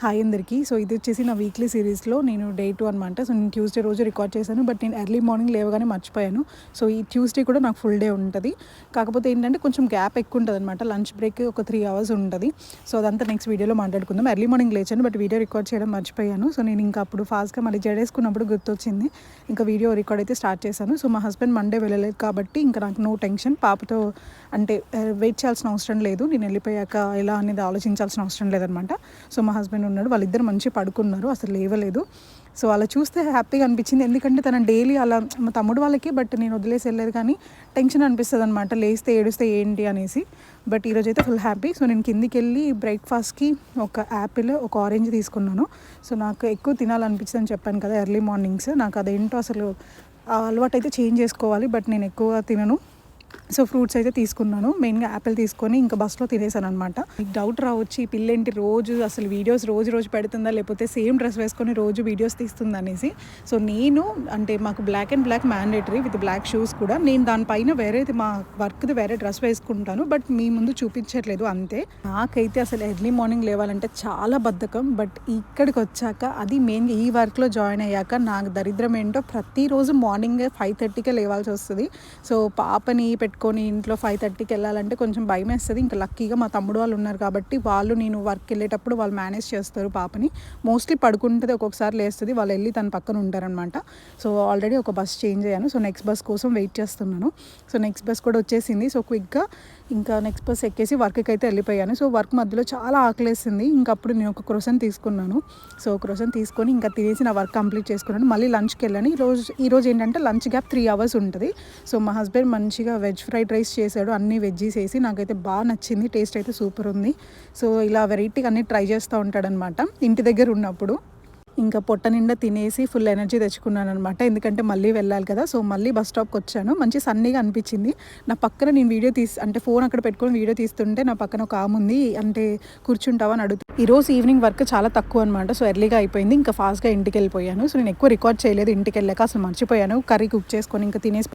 Hi అందరికీ. So ఇది వచ్చేసి నా వీక్లీ సిరీస్లో నేను డే 2 అనమాట. సో నేను ట్యూస్డే రోజు రికార్డ్ చేశాను. బట్ నేను ఎర్లీ మార్నింగ్ లేవగానే మర్చిపోయాను. సో ఈ ట్యూస్డే కూడా నాకు ఫుల్ డే ఉంటుంది. కాకపోతే ఏంటంటే కొంచెం గ్యాప్ ఎక్కువ ఉంటుంది అనమాట. లంచ్ బ్రేక్ ఒక 3 hours ఉంటుంది. సో అదంతా నెక్స్ట్ వీడియోలో మాట్లాడుకుందాం. ఎర్లీ మార్నింగ్ లేచాను బట్ వీడియో రికార్డ్ చేయడం మర్చిపోయాను. సో నేను ఇంకా అప్పుడు ఫాస్ట్గా మళ్ళీ జడేసుకున్నప్పుడు గుర్తొచ్చింది. ఇంకా వీడియో రికార్డ్ అయితే స్టార్ట్ చేశాను. సో మా హస్బెండ్ మండే వెళ్ళలేదు కాబట్టి ఇంకా నాకు నో టెన్షన్. పాపతో అంటే వెయిట్ చేయాల్సిన అవసరం లేదు. నేను వెళ్ళిపోయాక ఎలా అనేది ఆలోచించాల్సిన అవసరం లేదనమాట. సో మా హస్బెండ్ ఉన్నాడు, వాళ్ళిద్దరు మంచిగా పడుకున్నారు, అసలు లేవలేదు. సో అలా చూస్తే హ్యాపీగా అనిపించింది. ఎందుకంటే తన డైలీ అలా మా తమ్ముడు వాళ్ళకి బట్ నేను వదిలేసి వెళ్ళలేదు, కానీ టెన్షన్ అనిపిస్తుంది అనమాట, లేస్తే ఏడుస్తే ఏంటి అనేసి. బట్ ఈరోజు అయితే ఫుల్ హ్యాపీ. సో నేను కిందికి వెళ్ళి బ్రేక్ఫాస్ట్కి ఒక యాపిల్ ఒక ఆరెంజ్ తీసుకున్నాను. సో నాకు ఎక్కువ తినాలనిపించింది అని చెప్పాను కదా ఎర్లీ మార్నింగ్స్. నాకు అదేంటో అసలు అలవాటు అయితే చేంజ్ చేసుకోవాలి, బట్ నేను ఎక్కువ తినను. సో ఫ్రూట్స్ అయితే తీసుకున్నాను, మెయిన్గా యాపిల్ తీసుకొని ఇంకా బస్లో తినేసాను అనమాట. మీకు డౌట్ రావచ్చు, ఈ పిల్లేంటి రోజు అసలు వీడియోస్ రోజు పెడుతుందా లేకపోతే సేమ్ డ్రెస్ వేసుకొని రోజు వీడియోస్ తీస్తుందా అనేసి. సో నేను అంటే మాకు black and black mandatory with black shoes కూడా. నేను దానిపైన వేరేది మా వర్క్ది వేరే డ్రెస్ వేసుకుంటాను, బట్ మీ ముందు చూపించట్లేదు అంతే. నాకైతే అసలు ఎర్లీ మార్నింగ్ లేవాలంటే చాలా బద్ధకం. బట్ ఇక్కడికి వచ్చాక అది మెయిన్గా ఈ వర్క్లో జాయిన్ అయ్యాక నాకు దరిద్రం ఏంటో ప్రతిరోజు మార్నింగే 5:30కే లేవాల్సి వస్తుంది. సో పాపని పెట్టుకొని ఇంట్లో 5:30కి వెళ్ళాలంటే కొంచెం భయం వేస్తుంది. ఇంకా లక్కీగా మా తమ్ముడు వాళ్ళు ఉన్నారు కాబట్టి వాళ్ళు నేను వర్క్ వెళ్ళేటప్పుడు వాళ్ళు మేనేజ్ చేస్తారు పాపని. మోస్ట్లీ పడుకుంటుంది, ఒక్కొక్కసారి లేస్తుంది, వాళ్ళు వెళ్ళి తన పక్కన ఉంటారనమాట. సో ఆల్రెడీ ఒక బస్ చేంజ్ అయ్యాను. సో నెక్స్ట్ బస్ కోసం వెయిట్ చేస్తున్నాను. సో నెక్స్ట్ బస్ కూడా వచ్చేసింది. సో క్విక్గా ఇంకా నెక్స్ట్ బస్ ఎక్కేసి వర్క్కి అయితే వెళ్ళిపోయాను. సో వర్క్ మధ్యలో చాలా ఆకలేసింది. ఇంకా అప్పుడు నేను ఒక క్రోసన్ తీసుకున్నాను. సో క్రోసన్ తీసుకొని ఇంకా తినేసి నా వర్క్ కంప్లీట్ చేసుకున్నాను. మళ్ళీ లంచ్కి వెళ్ళాను. ఈరోజు ఏంటంటే లంచ్ గ్యాప్ 3 hours ఉంటుంది. సో మా హస్బెండ్ మంచిగా వెజ్ ఫ్రైడ్ రైస్ చేశాడు, అన్నీ వెజ్జీస్ వేసి. నాకైతే బాగా నచ్చింది, టేస్ట్ అయితే సూపర్ ఉంది. సో ఇలా వెరైటీగా అన్నీ ట్రై చేస్తూ ఉంటాడనమాట ఇంటి దగ్గర ఉన్నప్పుడు. ఇంకా పొట్ట నిండా తినేసి ఫుల్ ఎనర్జీ తెచ్చుకున్నాను అనమాట, ఎందుకంటే మళ్ళీ వెళ్ళాలి కదా. సో మళ్ళీ బస్ స్టాప్కి వచ్చాను. మంచి సన్నీగా అనిపించింది. నా పక్కన నేను వీడియో అంటే ఫోన్ అక్కడ పెట్టుకొని వీడియో తీస్తుంటే నా పక్కన ఒక ఆమె ఉంది, అంటే కూర్చుంటావా అని అడుగుతుంది. ఈరోజు ఈవినింగ్ వర్క్ చాలా తక్కువ అనమాట. సో ఎర్లీగా అయిపోయింది, ఇంకా ఫాస్ట్గా ఇంటికి వెళ్ళిపోయాను. సో నేను ఎక్కువ రికార్డ్ చేయలేదు, ఇంటికి వెళ్ళాక అసలు మర్చిపోయాను. కర్రీ కుక్ చేసుకొని ఇంకా తినేసి